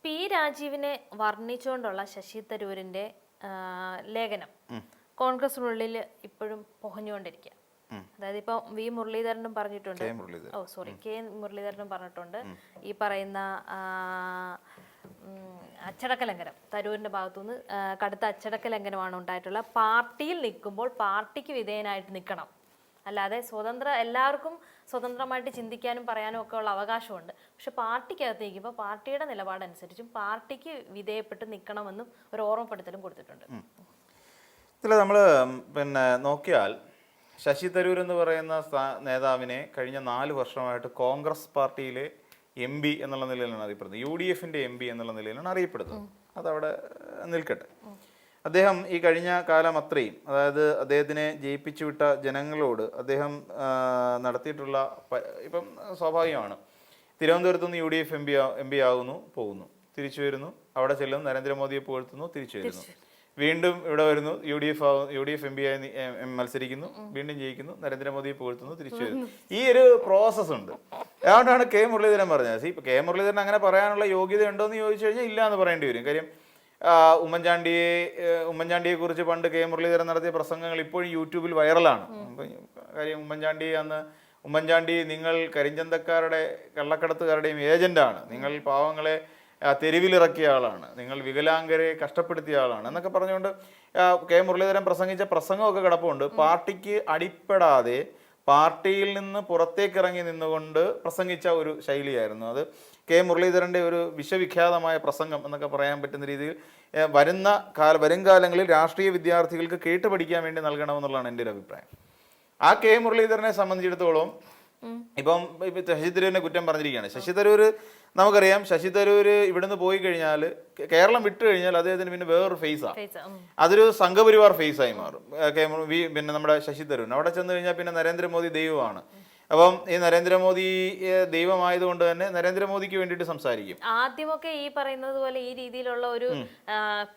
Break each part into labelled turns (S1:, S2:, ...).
S1: P രാജീവിനെ വർണ്ണിച്ചുകൊണ്ടുള്ള Sasi തരൂരിന്റെ ലേഖനം കോൺഗ്രസിനുള്ളിൽ ഇപ്പോഴും പൊഹഞ്ഞുകൊണ്ടിരിക്കുക. അതായത് ഇപ്പൊ വി മുരളീധരനും പറഞ്ഞിട്ടുണ്ട്, കെ മുരളീധരനും പറഞ്ഞിട്ടുണ്ട്, ഈ പറയുന്ന അച്ചടക്ക ലംഘനം തരൂരിന്റെ ഭാഗത്തുനിന്ന് കടുത്ത അച്ചടക്ക ലംഘനമാണ് ഉണ്ടായിട്ടുള്ള. പാർട്ടിയിൽ നിൽക്കുമ്പോൾ പാർട്ടിക്ക് വിധേയനായിട്ട് നിൽക്കണം, അല്ലാതെ എല്ലാവർക്കും സ്വതന്ത്രമായിട്ട് ചിന്തിക്കാനും പറയാനും ഒക്കെ ഉള്ള അവകാശമുണ്ട്. പക്ഷെ പാർട്ടിക്കകത്ത് നിൽക്കുമ്പോൾ പാർട്ടിയുടെ നിലപാടനുസരിച്ചും പാർട്ടിക്ക് വിധേയപ്പെട്ട് നിൽക്കണമെന്നും ഒരു ഓർമ്മപ്പെടുത്തലും കൊടുത്തിട്ടുണ്ട്.
S2: ഇതിൽ നമ്മൾ നോക്കിയാൽ ശശി തരൂർ എന്ന് പറയുന്ന നേതാവിനെ കഴിഞ്ഞ 4 വർഷമായിട്ട് കോൺഗ്രസ് പാർട്ടിയിലെ MP എന്നുള്ള നിലയിലാണ് അറിയപ്പെടുന്നത്, UDF MP എന്നുള്ള നിലയിലാണ് അറിയപ്പെടുന്നത്. അതവിടെ നിൽക്കട്ടെ. അദ്ദേഹം ഈ കഴിഞ്ഞ കാലം അത്രയും, അതായത് അദ്ദേഹത്തിനെ ജയിപ്പിച്ചു വിട്ട ജനങ്ങളോട് അദ്ദേഹം നടത്തിയിട്ടുള്ള, ഇപ്പം സ്വാഭാവികമാണ്, തിരുവനന്തപുരത്ത് നിന്ന് UDF MP ആകുന്നു, പോകുന്നു, തിരിച്ചു വരുന്നു, അവിടെ ചെല്ലുന്നു, നരേന്ദ്രമോദിയെ പുകഴ്ത്തുന്നു, തിരിച്ചു വരുന്നു, വീണ്ടും ഇവിടെ വരുന്നു, UDF MP ആയി മത്സരിക്കുന്നു, വീണ്ടും ജയിക്കുന്നു, നരേന്ദ്രമോദിയെ പുകഴ്ത്തുന്നു, തിരിച്ചു വരുന്നു. ഈ ഒരു പ്രോസസ് ഉണ്ട്. അതുകൊണ്ടാണ് കെ മുരളീധരൻ പറഞ്ഞത്. കെ മുരളീധരൻ അങ്ങനെ പറയാനുള്ള യോഗ്യത ഉണ്ടോ എന്ന് ചോദിച്ചു കഴിഞ്ഞാൽ ഇല്ല എന്ന് പറയേണ്ടി വരും. കാര്യം ഉമ്മൻചാണ്ടിയെ കുറിച്ച് പണ്ട് കെ മുരളീധരൻ നടത്തിയ പ്രസംഗങ്ങൾ ഇപ്പോഴും യൂട്യൂബിൽ വൈറലാണ്. കാര്യം ഉമ്മൻചാണ്ടി നിങ്ങൾ കരിഞ്ചന്തക്കാരുടെ കള്ളക്കടത്തുകാരുടെയും ഏജന്റാണ്, നിങ്ങൾ പാവങ്ങളെ തെരുവിലിറക്കിയ ആളാണ്, നിങ്ങൾ വികലാംഗരെ കഷ്ടപ്പെടുത്തിയ ആളാണ് എന്നൊക്കെ പറഞ്ഞുകൊണ്ട് കെ മുരളീധരൻ പ്രസംഗിച്ച പ്രസംഗമൊക്കെ കിടപ്പുണ്ട്. പാർട്ടിക്ക് അടിപ്പെടാതെ പാർട്ടിയിൽ നിന്ന് പുറത്തേക്കിറങ്ങി നിന്നുകൊണ്ട് പ്രസംഗിച്ച ഒരു ശൈലിയായിരുന്നു അത്. കെ മുരളീധരൻ്റെ ഒരു വിശ്വവിഖ്യാതമായ പ്രസംഗം എന്നൊക്കെ പറയാൻ പറ്റുന്ന രീതിയിൽ വരും കാലങ്ങളിൽ രാഷ്ട്രീയ വിദ്യാർത്ഥികൾക്ക് കേട്ട് പഠിക്കാൻ വേണ്ടി നൽകണമെന്നുള്ളതാണ് എൻ്റെ ഒരു അഭിപ്രായം. ആ കെ മുരളീധരനെ സംബന്ധിച്ചിടത്തോളം ഇപ്പം ശശി തരൂരിനെ കുറ്റം പറഞ്ഞിരിക്കുകയാണ്. ശശി തരൂർ നമുക്കറിയാം, ശശി തരൂർ ഇവിടുന്ന് പോയി കഴിഞ്ഞാൽ, കേരളം വിട്ടു കഴിഞ്ഞാൽ അദ്ദേഹത്തിന് പിന്നെ വേറൊരു ഫേസാണ്. അതൊരു സംഘപരിവാർ ഫേസായി മാറും. നമ്മുടെ ശശി തരൂരിന് അവിടെ ചെന്ന് കഴിഞ്ഞാൽ പിന്നെ നരേന്ദ്രമോദി ദൈവമാണ്. അപ്പം ഈ നരേന്ദ്രമോദി ദൈവമായതുകൊണ്ട് തന്നെ നരേന്ദ്രമോദിക്ക് വേണ്ടിയിട്ട് സംസാരിക്കും.
S1: ആദ്യമൊക്കെ ഈ പറയുന്നത് പോലെ ഈ രീതിയിലുള്ള ഒരു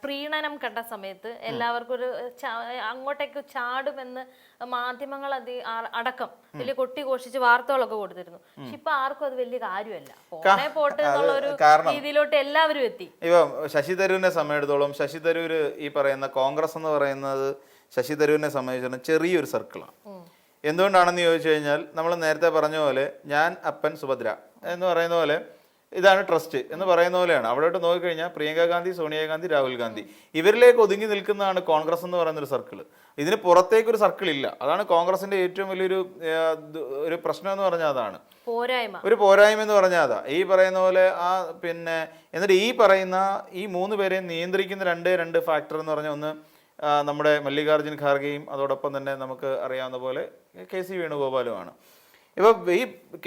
S1: പ്രീണനം കണ്ട സമയത്ത് എല്ലാവർക്കും ഒരു അങ്ങോട്ടേക്ക് ചാടുമെന്ന് മാധ്യമങ്ങൾ അടക്കം വലിയ കൊട്ടിഘോഷിച്ച് വാർത്തകളൊക്കെ കൊടുത്തിരുന്നു. പക്ഷെ ഇപ്പൊ ആർക്കും അത് വലിയ കാര്യമല്ല, പോട്ടെ എന്നുള്ള ഒരു രീതിയിലോട്ട് എല്ലാവരും എത്തി.
S2: ഇപ്പം ശശി തരൂരിനെ സംബന്ധിച്ചിടത്തോളം, ശശി തരൂർ ഈ പറയുന്ന കോൺഗ്രസ് എന്ന് പറയുന്നത് ശശി തരൂരിനെ സംബന്ധിച്ചിടത്തോളം ചെറിയൊരു സർക്കിളാണ്. എന്തുകൊണ്ടാണെന്ന് ചോദിച്ചു കഴിഞ്ഞാൽ, നമ്മൾ നേരത്തെ പറഞ്ഞ പോലെ ഞാൻ അപ്പൻ സുഭദ്ര എന്ന് പറയുന്ന പോലെ ഇതാണ് ട്രസ്റ്റ് എന്ന് പറയുന്ന പോലെയാണ്. അവിടോട്ട് നോക്കിക്കഴിഞ്ഞാൽ പ്രിയങ്ക ഗാന്ധി, സോണിയാഗാന്ധി, രാഹുൽ ഗാന്ധി ഇവരിലേക്ക് ഒതുങ്ങി നിൽക്കുന്നതാണ് കോൺഗ്രസ് എന്ന് പറയുന്നൊരു സർക്കിൾ. ഇതിന് പുറത്തേക്കൊരു സർക്കിൾ ഇല്ല. അതാണ് കോൺഗ്രസിന്റെ ഏറ്റവും വലിയൊരു ഒരു പ്രശ്നം എന്ന് പറഞ്ഞാൽ അതാണ്, ഒരു പോരായ്മ എന്ന് പറഞ്ഞാൽ അതാ. ഈ പറയുന്ന പോലെ എന്നിട്ട് ഈ പറയുന്ന ഈ 3 പേരെ നിയന്ത്രിക്കുന്ന രണ്ട് ഫാക്ടർ എന്ന് പറഞ്ഞാൽ, ഒന്ന് നമ്മുടെ മല്ലികാർജ്ജുൻ ഖാർഗെയും അതോടൊപ്പം തന്നെ നമുക്ക് അറിയാവുന്ന പോലെ KC വേണുഗോപാലുമാണ്. ഇപ്പോൾ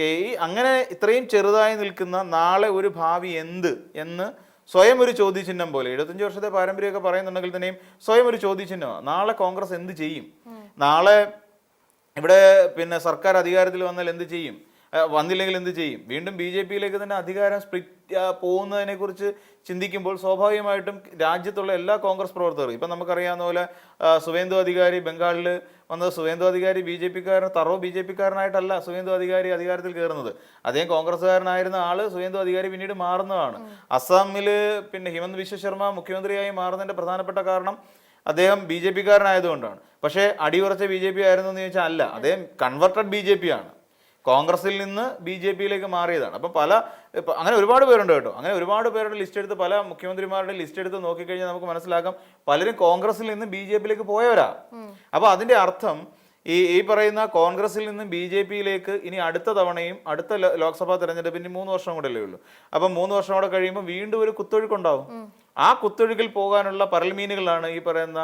S2: ഈ അങ്ങനെ ഇത്രയും ചെറുതായി നിൽക്കുന്ന നാളെ ഒരു ഭാവി എന്ന് സ്വയം ഒരു ചോദ്യചിഹ്നം പോലെ, 75 വർഷത്തെ പാരമ്പര്യമൊക്കെ പറയുന്നുണ്ടെങ്കിൽ തന്നെയും സ്വയം ഒരു ചോദ്യചിഹ്നമാണ്. നാളെ കോൺഗ്രസ് എന്ത് ചെയ്യും? നാളെ ഇവിടെ സർക്കാർ അധികാരത്തിൽ വന്നാൽ എന്ത് ചെയ്യും? വന്നില്ലെങ്കിൽ എന്ത് ചെയ്യും? വീണ്ടും BJPയിലേക്ക് തന്നെ അധികാരം സ്പ്ലിറ്റ് പോകുന്നതിനെ കുറിച്ച് ചിന്തിക്കുമ്പോൾ സ്വാഭാവികമായിട്ടും രാജ്യത്തുള്ള എല്ലാ കോൺഗ്രസ് പ്രവർത്തകരും, ഇപ്പം നമുക്കറിയാവുന്ന പോലെ സുവേന്ദു അധികാരി ബംഗാളിൽ വന്നത്, സുവേന്ദു അധികാരി BJPക്കാരനായിട്ടല്ല സുവേന്ദു അധികാരി അധികാരത്തിൽ കയറുന്നത്. അദ്ദേഹം കോൺഗ്രസ്സുകാരനായിരുന്ന ആള് സുവേന്ദു അധികാരി പിന്നീട് മാറുന്നതാണ്. അസ്സാമിൽ ഹിമന്ത് ബിശ്വ ശർമ്മ മുഖ്യമന്ത്രിയായി മാറുന്നതിന്റെ പ്രധാനപ്പെട്ട കാരണം അദ്ദേഹം BJPക്കാരനായതുകൊണ്ടാണ്. പക്ഷേ അടിയുറച്ച BJP ആയിരുന്നു എന്ന് ചോദിച്ചാൽ അല്ല, അദ്ദേഹം കൺവെർട്ടഡ് BJP ആണ്, കോൺഗ്രസിൽ നിന്ന് BJPയിലേക്ക് മാറിയതാണ്. അപ്പം അങ്ങനെ ഒരുപാട് പേരുണ്ട് കേട്ടോ. അങ്ങനെ ഒരുപാട് പേരുടെ ലിസ്റ്റ് എടുത്ത്, പല മുഖ്യമന്ത്രിമാരുടെ ലിസ്റ്റ് എടുത്ത് നോക്കിക്കഴിഞ്ഞാൽ നമുക്ക് മനസ്സിലാക്കാം പലരും കോൺഗ്രസിൽ നിന്ന് BJPയിലേക്ക് പോയവരാ. അപ്പോൾ അതിന്റെ അർത്ഥം ഈ പറയുന്ന കോൺഗ്രസിൽ നിന്ന് BJPയിലേക്ക് ഇനി അടുത്ത തവണയും അടുത്ത ലോക്സഭാ തെരഞ്ഞെടുപ്പിന് 3 വർഷം കൂടെ അല്ലേ ഉള്ളൂ. അപ്പം 3 വർഷം കൂടെ കഴിയുമ്പോൾ വീണ്ടും ഒരു കുത്തൊഴുക്കുണ്ടാവും. ആ കുത്തൊഴുക്കിൽ പോകാനുള്ള പരൽമീനുകളാണ് ഈ പറയുന്ന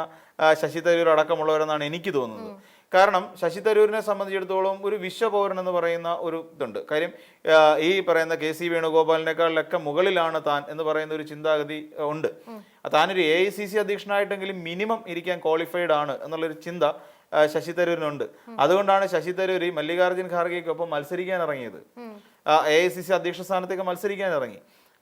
S2: ശശി തരൂർ അടക്കമുള്ളവരെന്നാണ് എനിക്ക് തോന്നുന്നത്. കാരണം ശശി തരൂരിനെ സംബന്ധിച്ചിടത്തോളം ഒരു വിശ്വപൗരൻ എന്ന് പറയുന്ന ഒരു ഇതുണ്ട്. കാര്യം ഈ പറയുന്ന KC വേണുഗോപാലിനേക്കാളിലൊക്കെ മുകളിലാണ് താൻ എന്ന് പറയുന്ന ഒരു ചിന്താഗതി ഉണ്ട്. താനൊരു AICC അധ്യക്ഷനായിട്ടെങ്കിലും മിനിമം ഇരിക്കാൻ ക്വാളിഫൈഡ് ആണ് എന്നുള്ളൊരു ചിന്ത ശശി തരൂരിനുണ്ട്. അതുകൊണ്ടാണ് ശശി തരൂർ മല്ലികാർജ്ജുൻ ഖാർഗെക്കൊപ്പം മത്സരിക്കാൻ ഇറങ്ങിയത്, AICC അധ്യക്ഷ സ്ഥാനത്തേക്ക് മത്സരിക്കാൻ ഇറങ്ങി.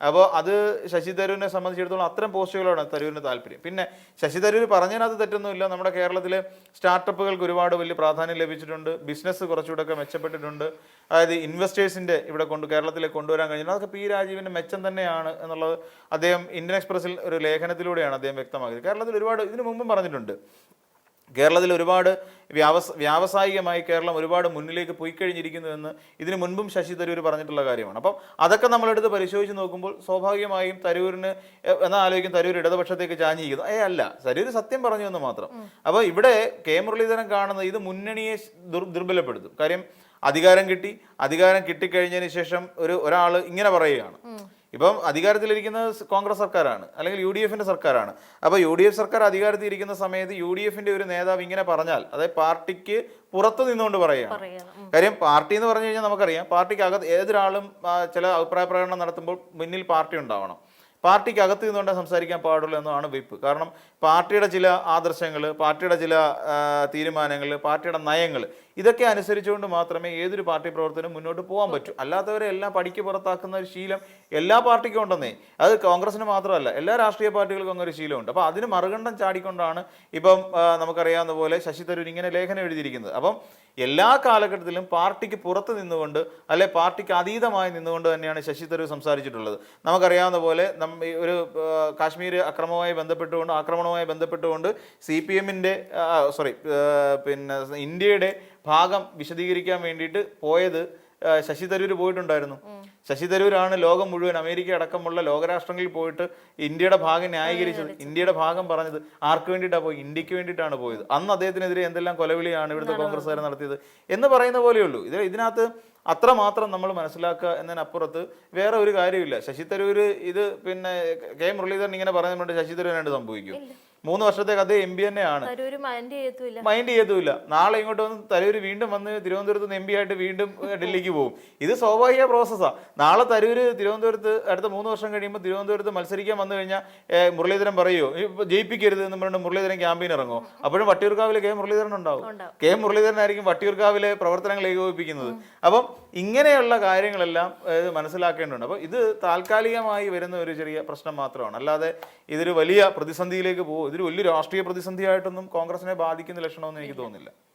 S2: അപ്പോൾ അത് ശശി തരൂരിനെ സംബന്ധിച്ചിടത്തോളം അത്തരം പോസ്റ്റുകളാണ് തരൂരിന് താല്പര്യം. പിന്നെ ശശി തരൂർ പറഞ്ഞതിനകത്ത് തെറ്റൊന്നുമില്ല. നമ്മുടെ കേരളത്തിലെ സ്റ്റാർട്ടപ്പുകൾക്ക് ഒരുപാട് വലിയ പ്രാധാന്യം ലഭിച്ചിട്ടുണ്ട്, ബിസിനസ് കുറച്ചുകൂടെയൊക്കെ മെച്ചപ്പെട്ടിട്ടുണ്ട്, അതായത് ഇൻവെസ്റ്റേഴ്സിൻ്റെ ഇവിടെ കേരളത്തിലേക്ക് കൊണ്ടുവരാൻ കഴിഞ്ഞിട്ടുണ്ട്. അതൊക്കെ പി രാജീവിൻ്റെ മെച്ചം തന്നെയാണ് എന്നുള്ളത് അദ്ദേഹം ഇന്ത്യൻ എക്സ്പ്രസിൽ ഒരു ലേഖനത്തിലൂടെയാണ് അദ്ദേഹം വ്യക്തമാക്കിയത്. കേരളത്തിൽ ഒരുപാട് ഇതിനു മുമ്പും പറഞ്ഞിട്ടുണ്ട്, കേരളത്തിൽ ഒരുപാട് വ്യാവസായികമായി കേരളം ഒരുപാട് മുന്നിലേക്ക് പോയി കഴിഞ്ഞിരിക്കുന്നുവെന്ന് ഇതിനു മുൻപും ശശി തരൂർ പറഞ്ഞിട്ടുള്ള കാര്യമാണ്. അപ്പം അതൊക്കെ നമ്മളെടുത്ത് പരിശോധിച്ച് നോക്കുമ്പോൾ സ്വാഭാവികമായും തരൂരിന് എന്നാൽ ആലോചിക്കും തരൂർ ഇടതുപക്ഷത്തേക്ക് ചാഞ്ഞിരിക്കുന്നു. അല്ല, തരൂർ സത്യം പറഞ്ഞു എന്ന് മാത്രം. അപ്പോൾ ഇവിടെ കെ മുരളീധരൻ കാണുന്നത് ഇത് മുന്നണിയെ ദുർബലപ്പെടുത്തും. കാര്യം അധികാരം കിട്ടിക്കഴിഞ്ഞതിന് ശേഷം ഒരാൾ ഇങ്ങനെ പറയുകയാണ്, ഇപ്പം അധികാരത്തിലിരിക്കുന്നത് കോൺഗ്രസ് സർക്കാരാണ്, അല്ലെങ്കിൽ UDFന്റെ സർക്കാരാണ്. അപ്പോൾ UDF സർക്കാർ അധികാരത്തിൽ ഇരിക്കുന്ന സമയത്ത് UDFന്റെ ഒരു നേതാവ് ഇങ്ങനെ പറഞ്ഞാൽ, അതായത് പാർട്ടിക്ക് പുറത്ത് നിന്നുകൊണ്ട് പറയുകയാണ്. കാര്യം പാർട്ടി എന്ന് പറഞ്ഞു കഴിഞ്ഞാൽ നമുക്കറിയാം, പാർട്ടിക്ക് അകത്ത് ഏതൊരാളും ചില അഭിപ്രായ പ്രകടനം നടത്തുമ്പോൾ മുന്നിൽ പാർട്ടി ഉണ്ടാവണം. പാർട്ടിക്ക് അകത്ത് നിന്നുകൊണ്ട് സംസാരിക്കാൻ പാടുള്ളൂ എന്നതാണ് വിപ്പ്. കാരണം പാർട്ടിയുടെ ചില ആദർശങ്ങൾ, പാർട്ടിയുടെ ചില തീരുമാനങ്ങൾ, പാർട്ടിയുടെ നയങ്ങൾ, ഇതൊക്കെ അനുസരിച്ചുകൊണ്ട് മാത്രമേ ഏതൊരു പാർട്ടി പ്രവർത്തനം മുന്നോട്ട് പോകാൻ പറ്റൂ. അല്ലാത്തവരെ എല്ലാം പടിക്ക് പുറത്താക്കുന്ന ഒരു ശീലം എല്ലാ പാർട്ടിക്കും ഉണ്ടെന്നേ. അത് കോൺഗ്രസിന് മാത്രമല്ല, എല്ലാ രാഷ്ട്രീയ പാർട്ടികൾക്കും അങ്ങനെ ഒരു ശീലമുണ്ട്. അപ്പോൾ അതിന് മറുകണ്ഠം ചാടിക്കൊണ്ടാണ് ഇപ്പം നമുക്കറിയാവുന്ന പോലെ ശശി തരൂർ ഇങ്ങനെ ലേഖനം എഴുതിയിരിക്കുന്നത്. അപ്പം എല്ലാ കാലഘട്ടത്തിലും പാർട്ടിക്ക് പുറത്ത് നിന്നുകൊണ്ട്, അല്ലെ പാർട്ടിക്ക് അതീതമായി നിന്നുകൊണ്ട് തന്നെയാണ് ശശി തരൂർ സംസാരിച്ചിട്ടുള്ളത്. നമുക്കറിയാവുന്ന പോലെ ഒരു കാശ്മീർ ആക്രമണവുമായി ബന്ധപ്പെട്ടുകൊണ്ട് CPMന്റെ പിന്നെ ഇന്ത്യയുടെ ഭാഗം വിശദീകരിക്കാൻ വേണ്ടിയിട്ട് പോയത് ശശി തരൂർ പോയിട്ടുണ്ടായിരുന്നു. ശശി തരൂരാണ് ലോകം മുഴുവൻ, അമേരിക്ക അടക്കമുള്ള ലോകരാഷ്ട്രങ്ങളിൽ പോയിട്ട് ഇന്ത്യയുടെ ഭാഗം ന്യായീകരിച്ചത്, ഇന്ത്യയുടെ ഭാഗം പറഞ്ഞത്. ആർക്ക് വേണ്ടിയിട്ടാണ് പോയി? ഇന്ത്യക്ക് വേണ്ടിയിട്ടാണ് പോയത്. അന്ന് അദ്ദേഹത്തിനെതിരെ എന്തെല്ലാം കൊലവിളിയാണ് ഇവിടുത്തെ കോൺഗ്രസ്സുകാർ നടത്തിയത് എന്ന് പറയുന്ന പോലെയുള്ളൂ. ഇതിനകത്ത് അത്രമാത്രം നമ്മൾ മനസ്സിലാക്കുക എന്നതിനപ്പുറത്ത് വേറെ ഒരു കാര്യമില്ല. ശശി തരൂർ ഇത് പിന്നെ കെ മുരളീധരൻ ഇങ്ങനെ പറയുന്നുണ്ട്, ശശി തരൂരിനായിട്ട് സംഭവിക്കും. 3 വർഷത്തേക്ക് അതേ MP തന്നെയാണ്, മൈൻഡ് ചെയ്യത്തുമില്ല. നാളെ ഇങ്ങോട്ട് വന്ന് തരൂർ വീണ്ടും വന്ന് തിരുവനന്തപുരത്ത് നിന്ന് MP ആയിട്ട് വീണ്ടും ഡൽഹിക്ക് പോകും. ഇത് സ്വാഭാവിക പ്രോസസ്സാണ്. നാളെ തരൂർ തിരുവനന്തപുരത്ത് അടുത്ത 3 വർഷം കഴിയുമ്പോൾ തിരുവനന്തപുരത്ത് മത്സരിക്കാൻ വന്നു കഴിഞ്ഞാൽ മുരളീധരൻ പറയുമോ ജയിപ്പിക്കരുത് എന്ന് പറഞ്ഞിട്ട് മുരളീധരൻ ക്യാമ്പയിൻ ഇറങ്ങുമോ? അപ്പോഴും വട്ടിയൂർക്കാവിൽ കെ മുരളീധരൻ ഉണ്ടാവും. കെ മുരളീധരനായിരിക്കും വട്ടിയൂർക്കാവിലെ പ്രവർത്തനങ്ങൾ ഏകോപിപ്പിക്കുന്നത്. അപ്പം ഇങ്ങനെയുള്ള കാര്യങ്ങളെല്ലാം മനസ്സിലാക്കേണ്ടതുണ്ട്. അപ്പോൾ ഇത് താൽക്കാലികമായി വരുന്ന ഒരു ചെറിയ പ്രശ്നം മാത്രമാണ്, അല്ലാതെ ഇതൊരു വലിയ പ്രതിസന്ധിയിലേക്ക് പോകും. ഇതൊരു വലിയ രാഷ്ട്രീയ പ്രതിസന്ധിയായിട്ടൊന്നും കോൺഗ്രസിനെ ബാധിക്കുന്ന ലക്ഷണമെന്ന് എനിക്ക് തോന്നുന്നില്ല.